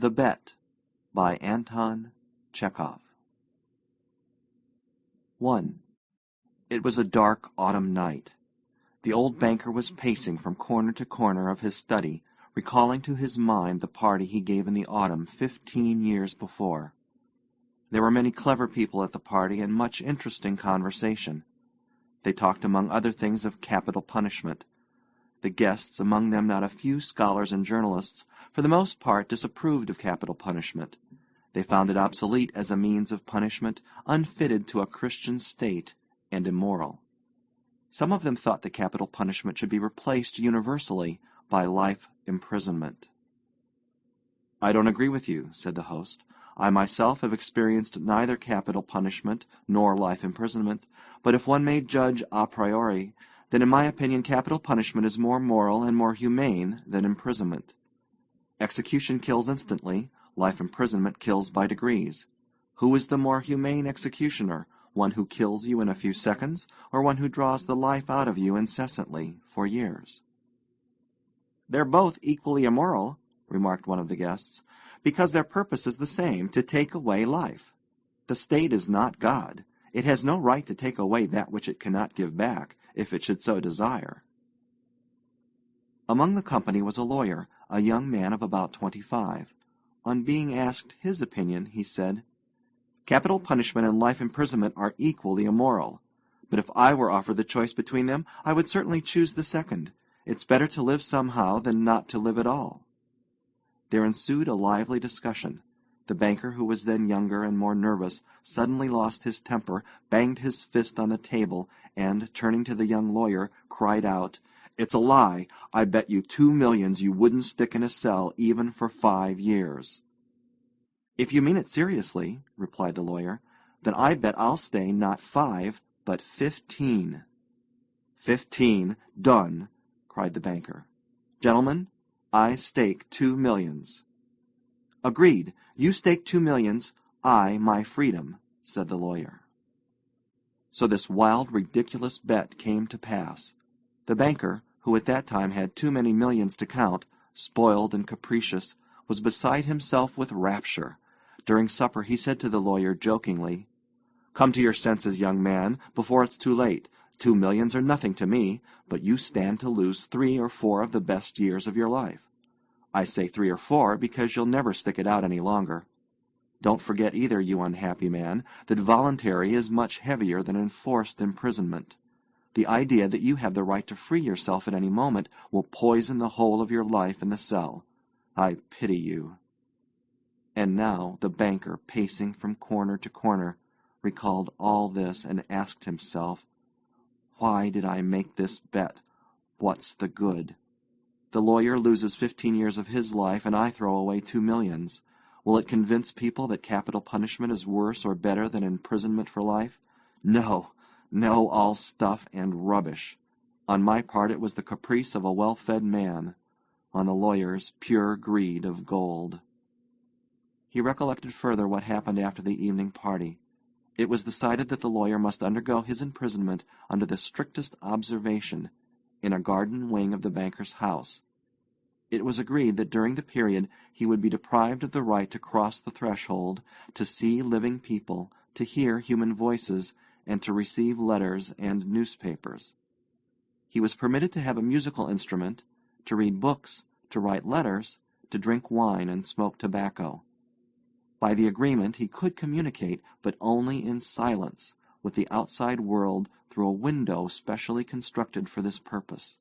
The Bet by Anton Chekhov. 1. It was a dark autumn night. The old banker was pacing from corner to corner of his study, recalling to his mind the party he gave in the autumn 15 years before. There were many clever people at the party and much interesting conversation. They talked among other things of capital punishment. The guests, among them not a few scholars and journalists, for the most part disapproved of capital punishment. They found it obsolete as a means of punishment, unfitted to a Christian state, and immoral. Some of them thought that capital punishment should be replaced universally by life imprisonment. "I don't agree with you," said the host. "I myself have experienced neither capital punishment nor life imprisonment, but if one may judge a priori, then in my opinion capital punishment is more moral and more humane than imprisonment. Execution kills instantly, life imprisonment kills by degrees. Who is the more humane executioner, one who kills you in a few seconds, or one who draws the life out of you incessantly for years?" "They're both equally immoral," remarked one of the guests, "because their purpose is the same, to take away life. The state is not God. It has no right to take away that which it cannot give back, if it should so desire." Among the company was a lawyer, a young man of about 25. On being asked his opinion, he said, "Capital punishment and life imprisonment are equally immoral. But if I were offered the choice between them, I would certainly choose the second. It's better to live somehow than not to live at all." There ensued a lively discussion. The banker, who was then younger and more nervous, suddenly lost his temper, banged his fist on the table, and, turning to the young lawyer, cried out, "It's a lie! I bet you 2 millions you wouldn't stick in a cell even for 5 years." "If you mean it seriously," replied the lawyer, "then I bet I'll stay not 5, but 15. "15! Done!" cried the banker. "Gentlemen, I stake 2 millions. "Agreed. You stake 2 millions, I my freedom," said the lawyer. So this wild, ridiculous bet came to pass. The banker, who at that time had too many millions to count, spoiled and capricious, was beside himself with rapture. During supper he said to the lawyer jokingly, "Come to your senses, young man, before it's too late. 2 millions are nothing to me, but you stand to lose 3 or 4 of the best years of your life. I say 3 or 4 because you'll never stick it out any longer. Don't forget either, you unhappy man, that voluntary is much heavier than enforced imprisonment. The idea that you have the right to free yourself at any moment will poison the whole of your life in the cell. I pity you." And now the banker, pacing from corner to corner, recalled all this and asked himself, "Why did I make this bet? What's the good? The lawyer loses 15 years of his life, and I throw away 2 millions. Will it convince people that capital punishment is worse or better than imprisonment for life? No, no, all stuff and rubbish. On my part it was the caprice of a well-fed man. On the lawyer's, pure greed of gold." He recollected further what happened after the evening party. It was decided that the lawyer must undergo his imprisonment under the strictest observation, in a garden wing of the banker's house. It was agreed that during the period he would be deprived of the right to cross the threshold, to see living people, to hear human voices, and to receive letters and newspapers. He was permitted to have a musical instrument, to read books, to write letters, to drink wine and smoke tobacco. By the agreement he could communicate, but only in silence, with the outside world through a window specially constructed for this purpose.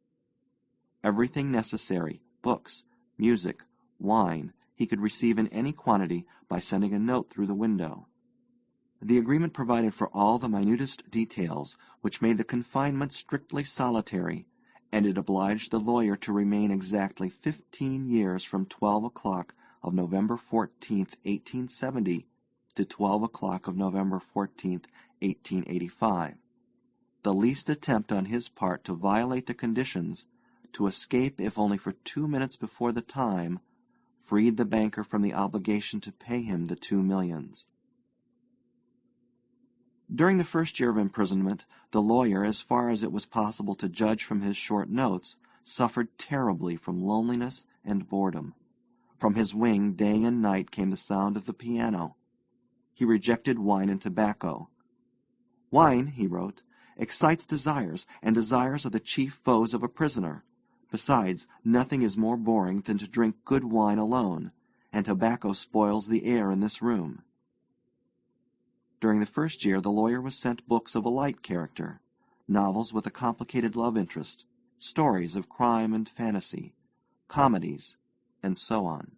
Everything necessary, books, music, wine, he could receive in any quantity by sending a note through the window. The agreement provided for all the minutest details, which made the confinement strictly solitary, and it obliged the lawyer to remain exactly 15 years from 12 o'clock of November 14th, 1870, to 12 o'clock of November 14th, 1885. The least attempt on his part to violate the conditions, to escape if only for 2 minutes before the time, freed the banker from the obligation to pay him the 2 millions. During the first year of imprisonment, the lawyer, as far as it was possible to judge from his short notes, suffered terribly from loneliness and boredom. From his wing day and night came the sound of the piano. He rejected wine and tobacco. Wine, he wrote, excites desires, and desires are the chief foes of a prisoner. Besides, nothing is more boring than to drink good wine alone, and tobacco spoils the air in this room. During the first year the lawyer was sent books of a light character, novels with a complicated love interest, stories of crime and fantasy, comedies, and so on.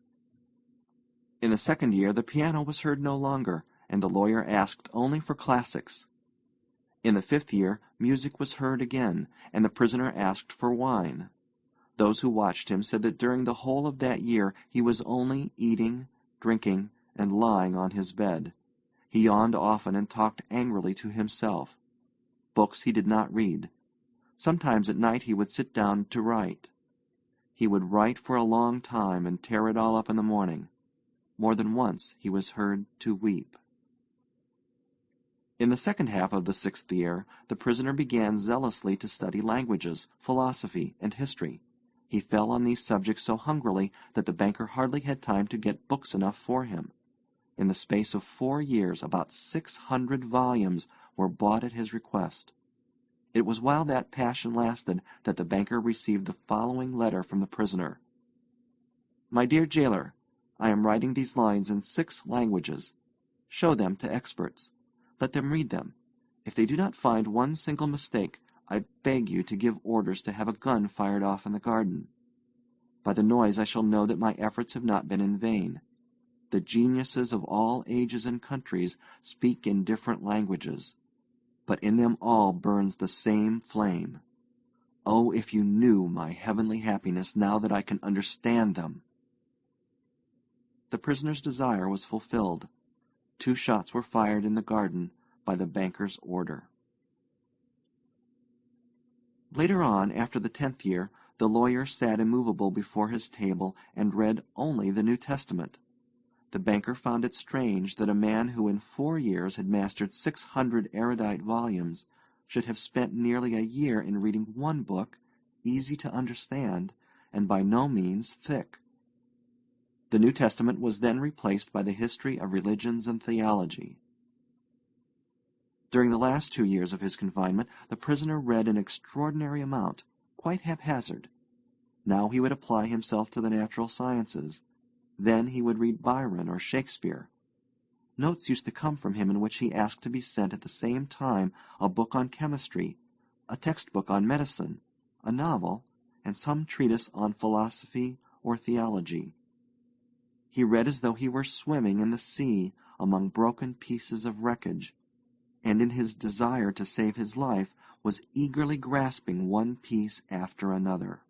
In the second year the piano was heard no longer, and the lawyer asked only for classics. In the fifth year music was heard again, and the prisoner asked for wine. Those who watched him said that during the whole of that year he was only eating, drinking, and lying on his bed. He yawned often and talked angrily to himself. Books he did not read. Sometimes at night he would sit down to write. He would write for a long time and tear it all up in the morning. More than once he was heard to weep. In the second half of the sixth year the prisoner began zealously to study languages, philosophy, and history. He fell on these subjects so hungrily that the banker hardly had time to get books enough for him. In the space of 4 years about 600 volumes were bought at his request. It was while that passion lasted that the banker received the following letter from the prisoner. My dear jailer, I am writing these lines in 6 languages. Show them to experts. Let them read them. If they do not find one single mistake, I beg you to give orders to have a gun fired off in the garden. By the noise I shall know that my efforts have not been in vain. The geniuses of all ages and countries speak in different languages, but in them all burns the same flame. Oh, if you knew my heavenly happiness now that I can understand them! The prisoner's desire was fulfilled. 2 shots were fired in the garden by the banker's order. Later on, after the 10th year, the lawyer sat immovable before his table and read only the New Testament. The banker found it strange that a man who in 4 years had mastered 600 erudite volumes should have spent nearly a year in reading one book, easy to understand, and by no means thick. The New Testament was then replaced by the history of religions and theology. During the last 2 years of his confinement, the prisoner read an extraordinary amount, quite haphazard. Now he would apply himself to the natural sciences. Then he would read Byron or Shakespeare. Notes used to come from him in which he asked to be sent at the same time a book on chemistry, a textbook on medicine, a novel, and some treatise on philosophy or theology. He read as though he were swimming in the sea among broken pieces of wreckage, and in his desire to save his life was eagerly grasping one piece after another.